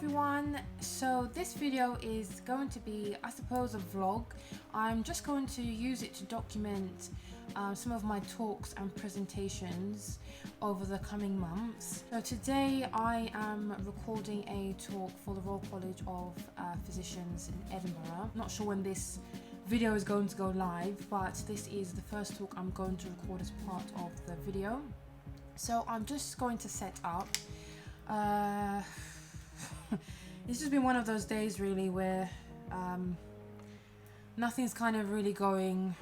everyone. So this video is going to be, I suppose, a vlog. I'm just going to use it to document some of my talks and presentations over the coming months. So today I am recording a talk for the Royal College of Physicians in Edinburgh. I'm not sure when this video is going to go live, but this is the first talk I'm going to record as part of the video. So I'm just going to set up. It's just been one of those days really where nothing's kind of really going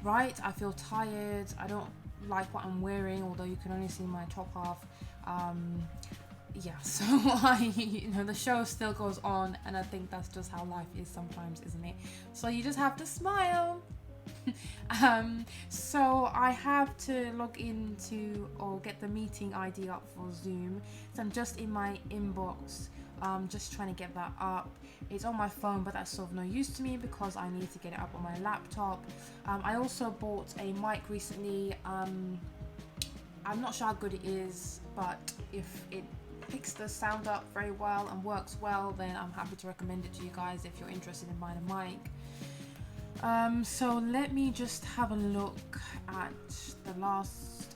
right. I feel tired. I don't like what I'm wearing, although you can only see my top half. Yeah, so the show still goes on, and I think that's just how life is sometimes, isn't it? So you just have to smile. So I have to log into or get the meeting ID up for Zoom. So I'm just in my inbox, just trying to get that up. It's on my phone, but that's sort of no use to me because I need to get it up on my laptop. I also bought a mic recently. I'm not sure how good it is, but if it picks the sound up very well and works well, then I'm happy to recommend it to you guys if you're interested in buying a mic. So let me just have a look at the last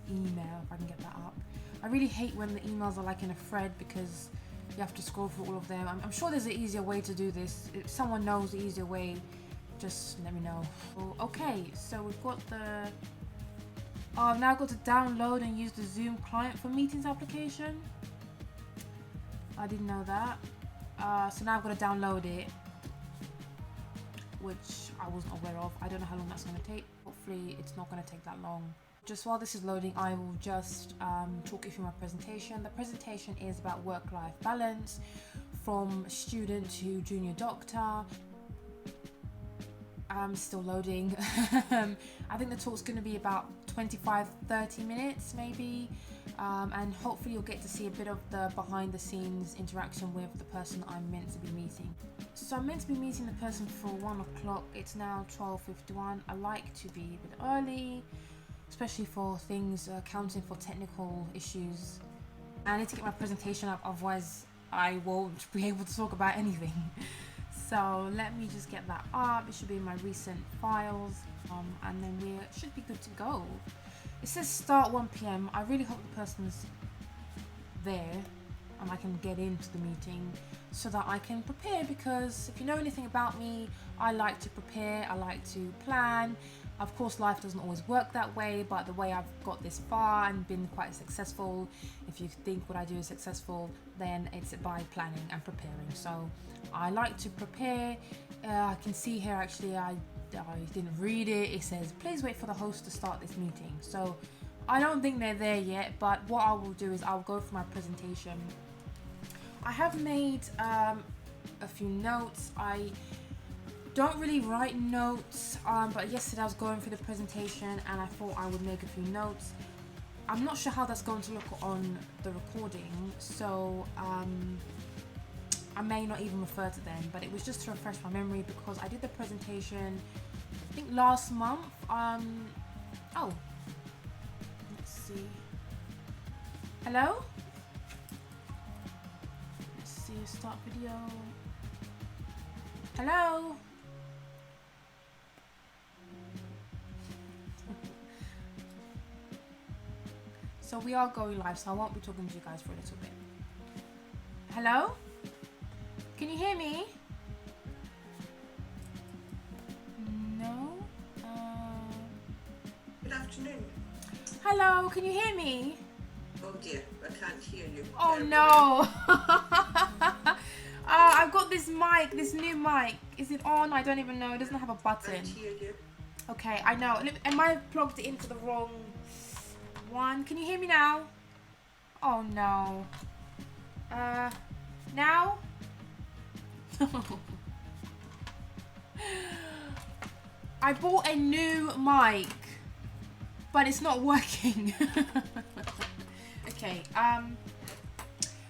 email, if I can get that up. I really hate when the emails are like in a thread because you have to scroll through all of them. I'm sure there's an easier way to do this. If someone knows the easier way, just let me know. Okay, so we've got the... I've now got to download and use the Zoom client for meetings application. I didn't know that. So now I've got to download it, which I wasn't aware of. I don't know how long that's going to take. Hopefully it's not going to take that long. Just while this is loading, I will just talk you through my presentation. The presentation is about work-life balance from student to junior doctor. I'm still loading. I think the talk's going to be about 25-30 minutes maybe, and hopefully you'll get to see a bit of the behind the scenes interaction with the person I'm meant to be meeting. So I'm meant to be meeting the person for 1 o'clock. It's now 12:51. I like to be a bit early, especially for things accounting for technical issues. I need to get my presentation up, otherwise I won't be able to talk about anything. So let me just get that up. It should be in my recent files, and then we should be good to go. It says start 1 p.m. I really hope the person's there and I can get into the meeting so that I can prepare, because if you know anything about me, I like to prepare, I like to plan. Of course, life doesn't always work that way, but the way I've got this far and been quite successful, if you think what I do is successful, then it's by planning and preparing. So I like to prepare. I can see here actually I didn't read it. It says please wait for the host to start this meeting. So I don't think they're there yet, but what I will do is I'll go for my presentation. I have made a few notes. I don't really write notes, but yesterday I was going through the presentation and I thought I would make a few notes. I'm not sure how that's going to look on the recording, so I may not even refer to them, but it was just to refresh my memory because I did the presentation I think last month. Oh, let's see. Hello? Let's see, start video. Hello? So we are going live, so I won't be talking to you guys for a little bit. Hello? Can you hear me? No? Good afternoon. Hello, can you hear me? Oh dear, I can't hear you. Oh no! I've got this mic, this new mic. Is it on? I don't even know. It doesn't have a I button. can't hear you. Okay, I know. Am I plugged it into the wrong one? Can you hear me now? Oh no. Now? I bought a new mic, but it's not working. Okay,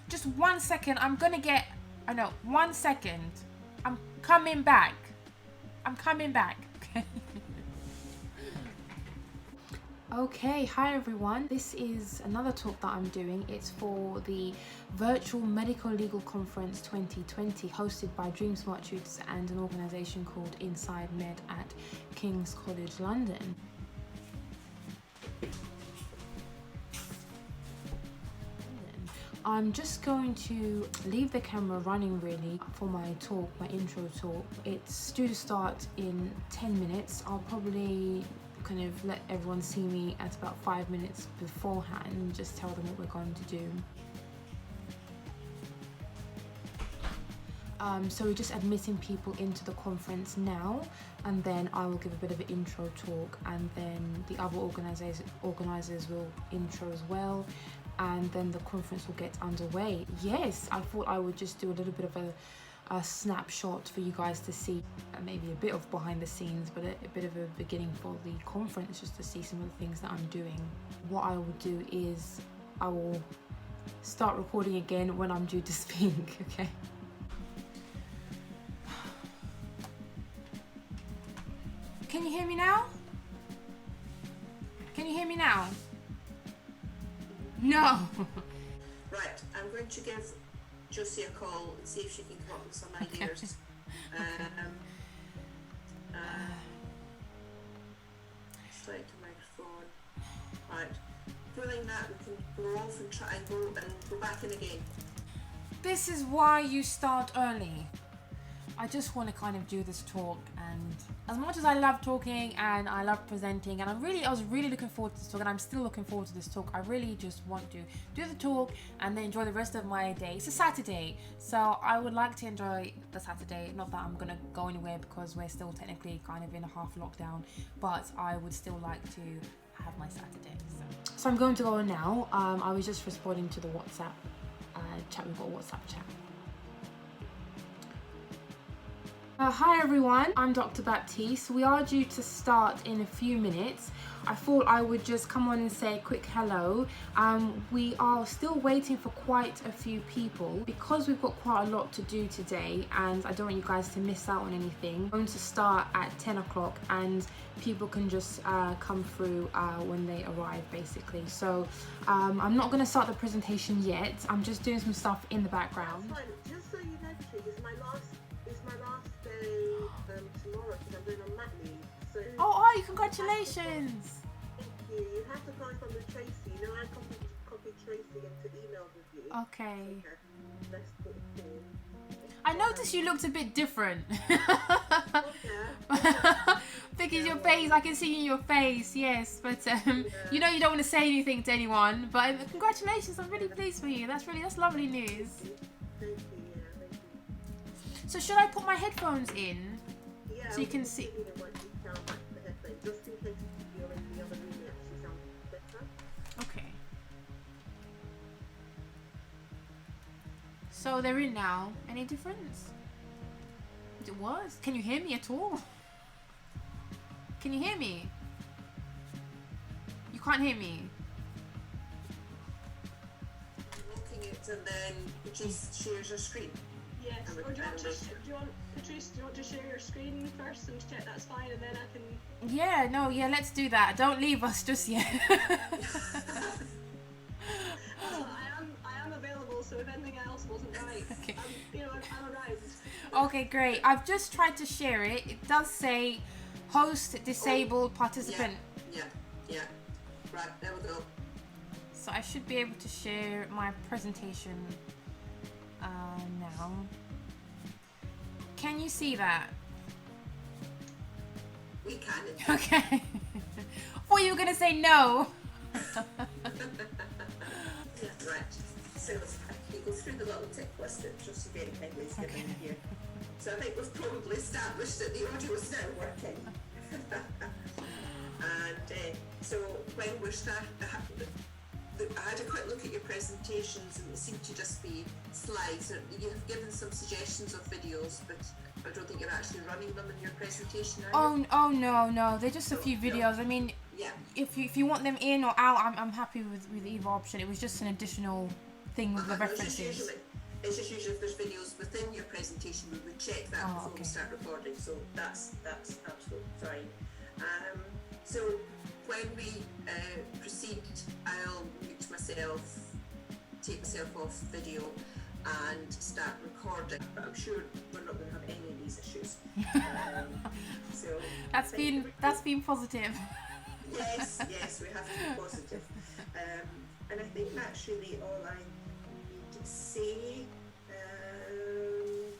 just 1 second. I'm gonna get... I know, 1 second. I'm coming back. I'm coming back. Okay. Okay, hi everyone. This is another talk that I'm doing. It's for the Virtual Medical Legal Conference 2020 hosted by Dream Smart Truths and an organisation called Inside Med at King's College London. I'm just going to leave the camera running really for my talk, my intro talk. It's due to start in 10 minutes. I'll probably kind of let everyone see me at about 5 minutes beforehand and just tell them what we're going to do. So we're just admitting people into the conference now, and then I will give a bit of an intro talk, and then the other organisers will intro as well, and then the conference will get underway. Yes, I thought I would just do a little bit of a snapshot for you guys to see, maybe a bit of behind the scenes, but a bit of a beginning for the conference, just to see some of the things that I'm doing. What I will do is I will start recording again when I'm due to speak, okay? Can you hear me now? Can you hear me now? No. Right, I'm going to give Josie a call and see if she can come up with some ideas. Select a microphone. Right, feeling that we can go off and try and go back in again. This is why you start early. I just want to kind of do this talk, and as much as I love talking and I love presenting, and I was really looking forward to this talk, and I'm still looking forward to this talk. I really just want to do the talk and then enjoy the rest of my day. It's a Saturday, so I would like to enjoy the Saturday. Not that I'm gonna go anywhere because we're still technically kind of in a half lockdown, but I would still like to have my Saturday. So I'm going to go on now. I was just responding to the WhatsApp chat. We've got a WhatsApp chat. Hi everyone, I'm Dr. Baptiste. We are due to start in a few minutes. I thought I would just come on and say a quick hello. We are still waiting for quite a few people because we've got quite a lot to do today, and I don't want you guys to miss out on anything. We're going to start at 10 o'clock and people can just come through when they arrive basically. So I'm not going to start the presentation yet. I'm just doing some stuff in the background. That's fine. Just so you know, Patrick, it's my last day tomorrow because I'm going on mat leave. So Oh, congratulations! Thank you. You have to find from the Tracy. You know, I copied Tracy into emails with you. Okay. Let's put it in. I noticed you looked a bit different. Okay. Because your face, I can see in your face, yes. But you know you don't want to say anything to anyone. But congratulations, I'm really pleased for you. That's lovely news. Thank you. Thank you. So should I put my headphones in? Yeah, so you can see. Just in case you're in the other room, it actually sounds better. Okay. So they're in now. Any difference? It was. Can you hear me at all? Can you hear me? You can't hear me. Looking it and then it just shares your screen. Yes. Or do you want to share your screen first and check that's fine, and then I can... Yeah, let's do that. Don't leave us just yet. I am available, so if anything else wasn't right, Okay. I'm around. Okay, great. I've just tried to share it. It does say host disabled participant. Yeah. Right, there we go. So I should be able to share my presentation now. Can you see that? We can. Okay. I thought you were going to say no. Yeah, right. So you go through the little tick list that Josie very kindly has given me here. So I think we've probably established that the audio is now working. And so when we're starting, I had a quick look at your presentations and it seemed to just be slides. You've given some suggestions of videos, but I don't think you're actually running them in your presentation, are you? Oh no, they're just a few videos. I mean, Yeah. if you want them in or out, I'm happy with either option. It was just an additional thing with the references. It's just usually if there's videos within your presentation, we would check that before we start recording. So that's absolutely fine. So when we proceed, I'll mute myself, take myself off video and start recording, but I'm sure we're not going to have any of these issues. So That's been positive. Yes, we have to be positive. And I think that's really all I need to say.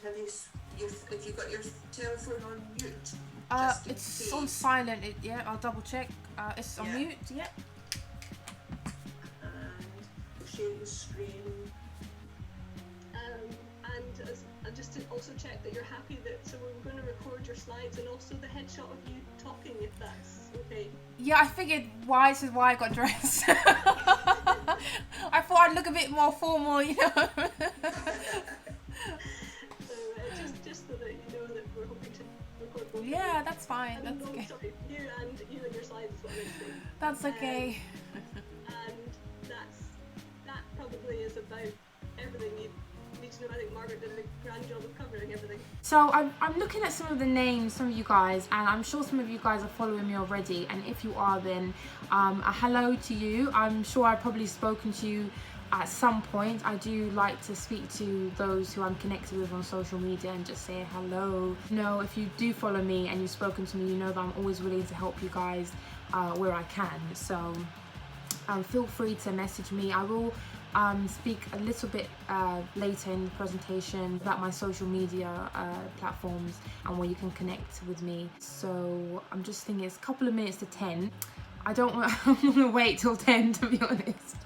Have you got your telephone on mute? It's on silent. I'll double check. It's on mute. Yeah. And we'll share the screen. And just to also check that you're happy so we're going to record your slides and also the headshot of you talking, if that's okay. Yeah, I figured this is why I got dressed. I thought I'd look a bit more formal, you know. Just so that you know that we're hoping to record both. Yeah, that's fine. That's okay. Sorry, you and your slides is what I'm saying. That's okay. And that probably is about everything you need to know. I think Margaret did a grand job of covering everything. So I'm looking at some of the names, some of you guys, and I'm sure some of you guys are following me already. And if you are, then a hello to you. I'm sure I've probably spoken to you at some point. I do like to speak to those who I'm connected with on social media and just say hello. If you do follow me and you've spoken to me, you know that I'm always willing to help you guys where I can. So feel free to message me. I will speak a little bit later in the presentation about my social media platforms and where you can connect with me. So I'm just thinking it's a couple of minutes to 10. I don't want to wait till 10, to be honest.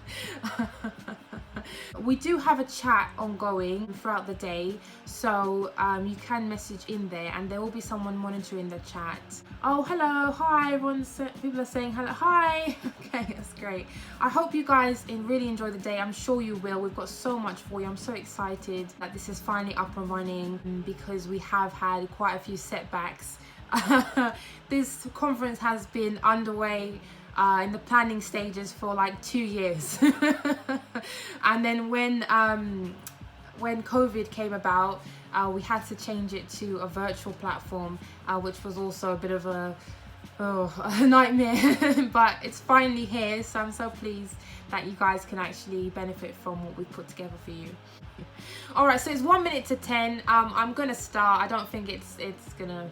We do have a chat ongoing throughout the day, so you can message in there and there will be someone monitoring the chat. Oh, hello, hi, people are saying hello, hi. Okay, that's great. I hope you guys really enjoy the day. I'm sure you will. We've got so much for you. I'm so excited that this is finally up and running because we have had quite a few setbacks. This conference has been underway in the planning stages for like 2 years. And then when COVID came about, we had to change it to a virtual platform, which was also a bit of a nightmare. But it's finally here, so I'm so pleased that you guys can actually benefit from what we've put together for you. Alright, so it's 1 minute to 10. I'm gonna start. I don't think it's gonna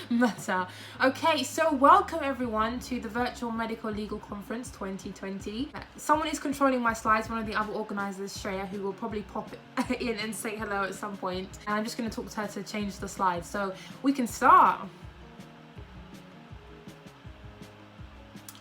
matter. Okay, so welcome everyone to the Virtual Medical Legal Conference 2020. Someone is controlling my slides, one of the other organisers, Shreya, who will probably pop in and say hello at some point. And I'm just going to talk to her to change the slides. So we can start.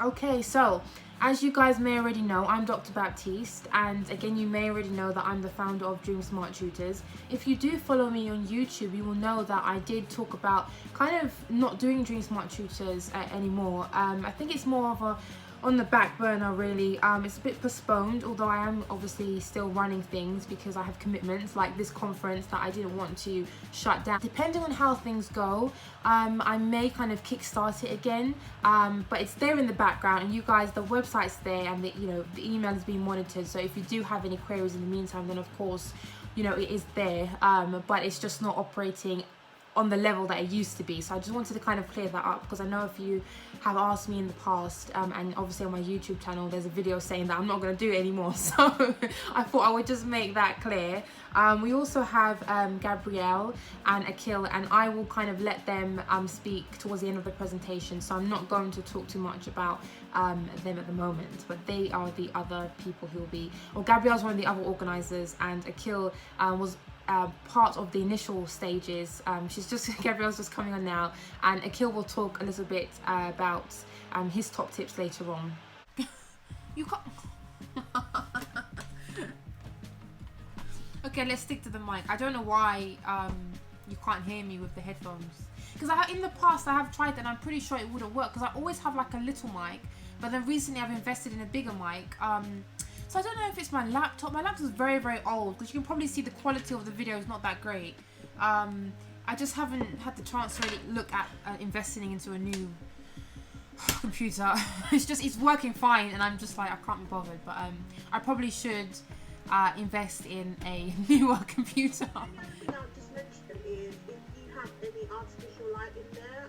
Okay, so as you guys may already know, I'm Dr. Baptiste, and again, you may already know that I'm the founder of Dream Smart Tutors. If you do follow me on YouTube, you will know that I did talk about kind of not doing Dream Smart Tutors anymore. I think it's more of a on the back burner, really. It's a bit postponed, although I am obviously still running things because I have commitments like this conference that I didn't want to shut down. Depending on how things go, I may kind of kickstart it again, but it's there in the background, and you guys, the website's there, and the email is being monitored. So if you do have any queries in the meantime, then of course, it is there, but it's just not operating on the level that it used to be. So I just wanted to kind of clear that up because I know if you have asked me in the past, and obviously on my YouTube channel there's a video saying that I'm not going to do it anymore, so I thought I would just make that clear. We also have Gabrielle and Akil, and I will kind of let them speak towards the end of the presentation, so I'm not going to talk too much about them at the moment, but they are the other people who will be, or Gabrielle's one of the other organisers, and Akil was part of the initial stages. Gabrielle's just coming on now, and Akil will talk a little bit about his top tips later on. You can't. Okay, let's stick to the mic. I don't know why you can't hear me with the headphones, because in the past I have tried and I'm pretty sure it wouldn't work because I always have like a little mic, but then recently I've invested in a bigger mic. So I don't know if it's my laptop. My laptop is very, very old, because you can probably see the quality of the video is not that great. I just haven't had the chance to really look at investing into a new computer. It's working fine, and I'm just like, I can't be bothered. But I probably should invest in a newer computer. One thing I'll just mention is if you have any artificial light in there,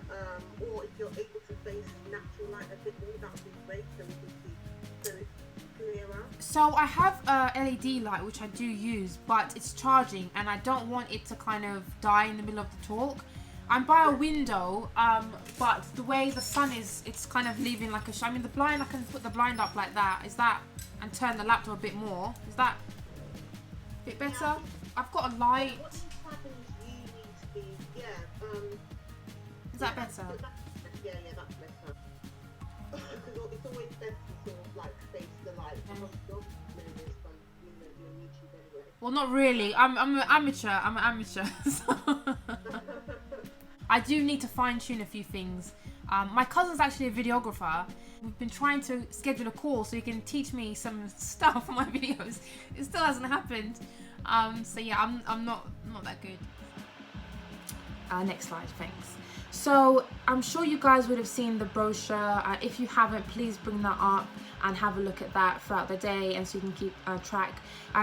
or if you're able to face natural light a bit more, that would be great, so we can see so it's clearer. So I have a LED light which I do use, but it's charging and I don't want it to kind of die in the middle of the talk. I'm by a window, but the way the sun is, it's kind of leaving like a I mean the blind, I can put the blind up like that. Is that, and turn the laptop a bit more. Is that a bit better? I've got a light. What happens, you need to be, Is that better? Yeah, that's better. Because it's always best to sort of like face the light. You're on YouTube anyway. Well, not really. I'm an amateur. I'm an amateur. So I do need to fine tune a few things. My cousin's actually a videographer. We've been trying to schedule a call so he can teach me some stuff for my videos. It still hasn't happened. So yeah, I'm not that good. Next slide, thanks. So I'm sure you guys would have seen the brochure. If you haven't, please bring that up and have a look at that throughout the day, and so you can keep track.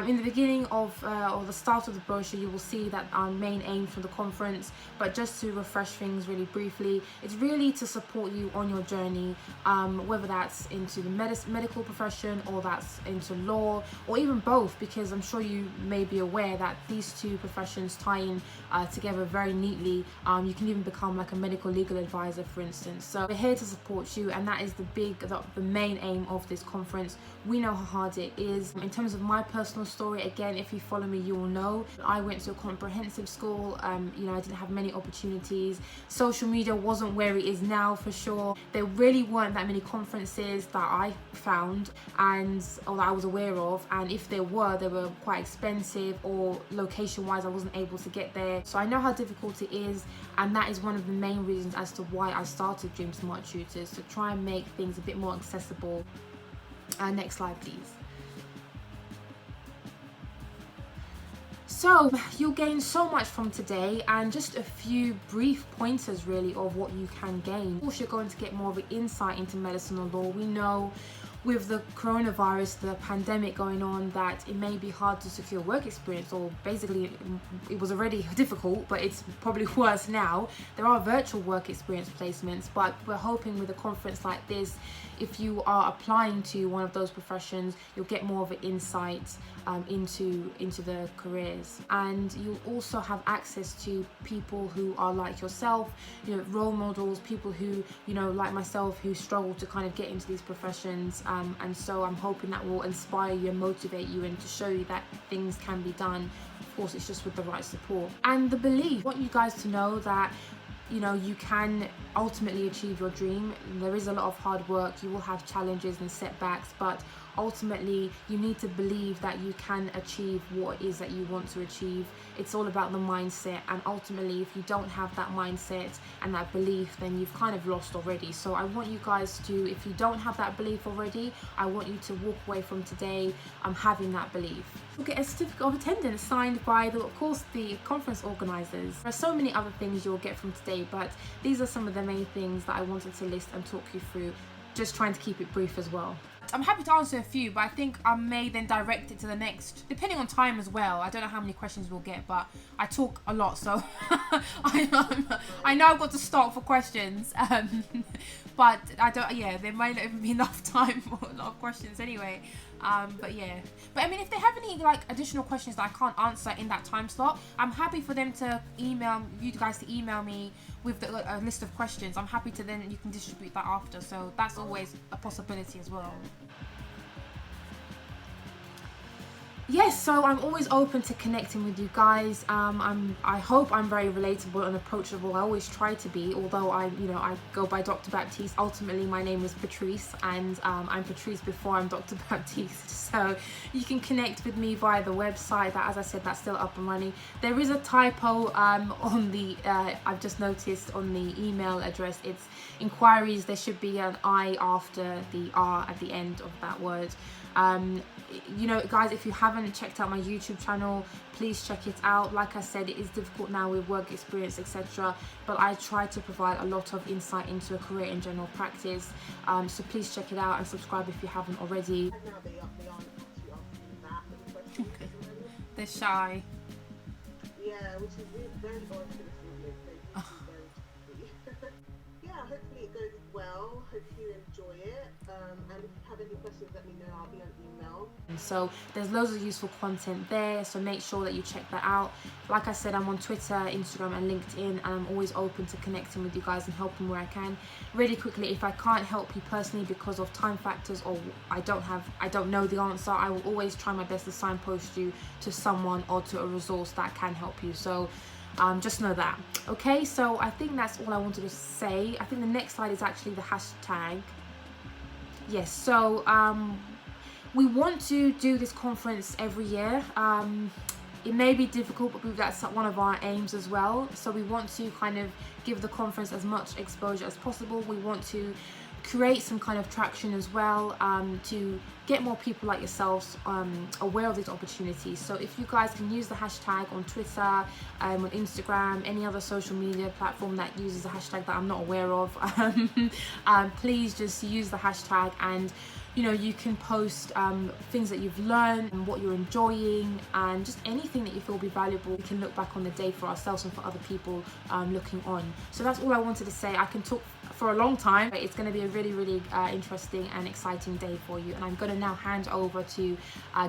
In the beginning of or the start of the brochure, you will see that our main aim for the conference, but just to refresh things really briefly, it's really to support you on your journey, whether that's into the medical profession or that's into law, or even both, because I'm sure you may be aware that these two professions tie in together very neatly. You can even become like a medical legal advisor, for instance. So we're here to support you, and that is the main aim of this conference. We know how hard it is. In terms of my personal story, again, if you follow me, you will know I went to a comprehensive school. You know, I didn't have many opportunities. Social media wasn't where it is now, for sure. There really weren't that many conferences that I found or that I was aware of, and if there were, they were quite expensive, or location wise I wasn't able to get there. So I know how difficult it is, and that is one of the main reasons as to why I started Dream Smart Tutors, to try and make things a bit more accessible. Next slide, please. So you'll gain so much from today, and just a few brief pointers really of what you can gain. Of course, you're going to get more of an insight into medicine and law. We know with the coronavirus, the pandemic going on, that it may be hard to secure work experience, or basically it was already difficult, but it's probably worse now. There are virtual work experience placements, but we're hoping with a conference like this, if you are applying to one of those professions, you'll get more of an insight into the careers, and you'll also have access to people who are like yourself, you know, role models, people who, you know, like myself, who struggle to kind of get into these professions, and so I'm hoping that will inspire you and motivate you, and to show you that things can be done. Of course, it's just with the right support and the belief. I want you guys to know that, you know, you can ultimately achieve your dream. There is a lot of hard work, you will have challenges and setbacks, but ultimately you need to believe that you can achieve what it is that you want to achieve. It's all about the mindset, and ultimately if you don't have that mindset and that belief, then you've kind of lost already. So I want you guys to, if you don't have that belief already, I want you to walk away from today having that belief. You'll get a certificate of attendance signed by of course the conference organizers. There are so many other things you'll get from today, but these are some of the main things that I wanted to list and talk you through, just trying to keep it brief as well. I'm happy to answer a few, but I think I may then direct it to the next, depending on time as well. I don't know how many questions we'll get, but I talk a lot, so I know I've got to stop for questions. But there might not even be enough time for a lot of questions anyway. But I mean, if they have any like additional questions that I can't answer in that time slot, I'm happy for them to email me with a list of questions. I'm happy to, then you can distribute that after, so that's always a possibility as well. Yes, so I'm always open to connecting with you guys. I hope I'm very relatable and approachable. I always try to be, although I go by Dr. Baptiste. Ultimately, my name is Patrice, and I'm Patrice before I'm Dr. Baptiste. So you can connect with me via the website. That, as I said, that's still up and running. There is a typo on the I've just noticed on the email address. It's inquiries. There should be an I after the R at the end of that word. You know, guys, if you haven't checked out my YouTube channel, please check it out. Like I said, it is difficult now with work experience, etc., but I try to provide a lot of insight into a career in general practice, so please check it out and subscribe if you haven't already. Okay. They're shy. Yeah, which is very odd for the video. Yeah, yeah, hopefully it goes well. Hope you enjoy it. And if you have any questions, let me know. I'll be on email. So there's loads of useful content there, so make sure that you check that out. Like I said, I'm on Twitter, Instagram and LinkedIn, and I'm always open to connecting with you guys and helping where I can. Really quickly, if I can't help you personally because of time factors or I don't know the answer, I will always try my best to signpost you to someone or to a resource that can help you. So just know that. Okay, so I think that's all I wanted to say. I think the next slide is actually the hashtag. Yes, so we want to do this conference every year. It may be difficult, but that's one of our aims as well. So we want to kind of give the conference as much exposure as possible. We want to create some kind of traction as well, to get more people like yourselves aware of these opportunities. So if you guys can use the hashtag on Twitter, on Instagram, any other social media platform that uses a hashtag that I'm not aware of, please just use the hashtag, and you know, you can post things that you've learned and what you're enjoying, and just anything that you feel will be valuable. We can look back on the day for ourselves and for other people looking on. So that's all I wanted to say. I can talk for a long time, but it's going to be a really interesting and exciting day for you. And I'm going to now hand over to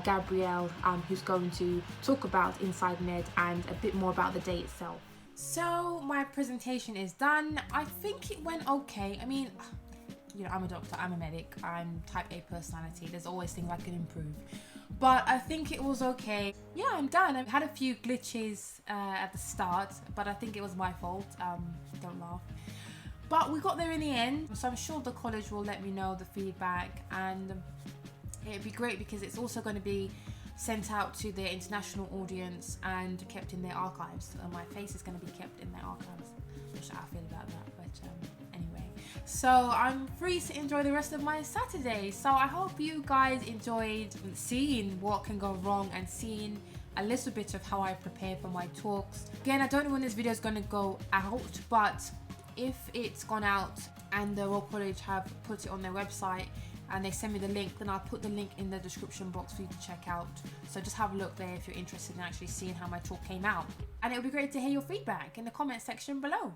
Gabrielle, who's going to talk about Inside Med and a bit more about the day itself. So my presentation is done. I think it went okay. I mean, you know, I'm a doctor, I'm a medic, I'm type A personality. There's always things I can improve. But I think it was okay. Yeah, I'm done. I've had a few glitches at the start, but I think it was my fault. Don't laugh. But we got there in the end. So I'm sure the college will let me know the feedback, and it'd be great because it's also going to be sent out to their international audience and kept in their archives. My face is going to be kept in their archives. I'm not sure how I feel about that, but anyway. So I'm free to enjoy the rest of my Saturday. So I hope you guys enjoyed seeing what can go wrong and seeing a little bit of how I prepare for my talks. Again, I don't know when this video is going to go out, but if it's gone out and the Royal College have put it on their website and they send me the link, then I'll put the link in the description box for you to check out. So just have a look there if you're interested in actually seeing how my talk came out. And it would be great to hear your feedback in the comment section below.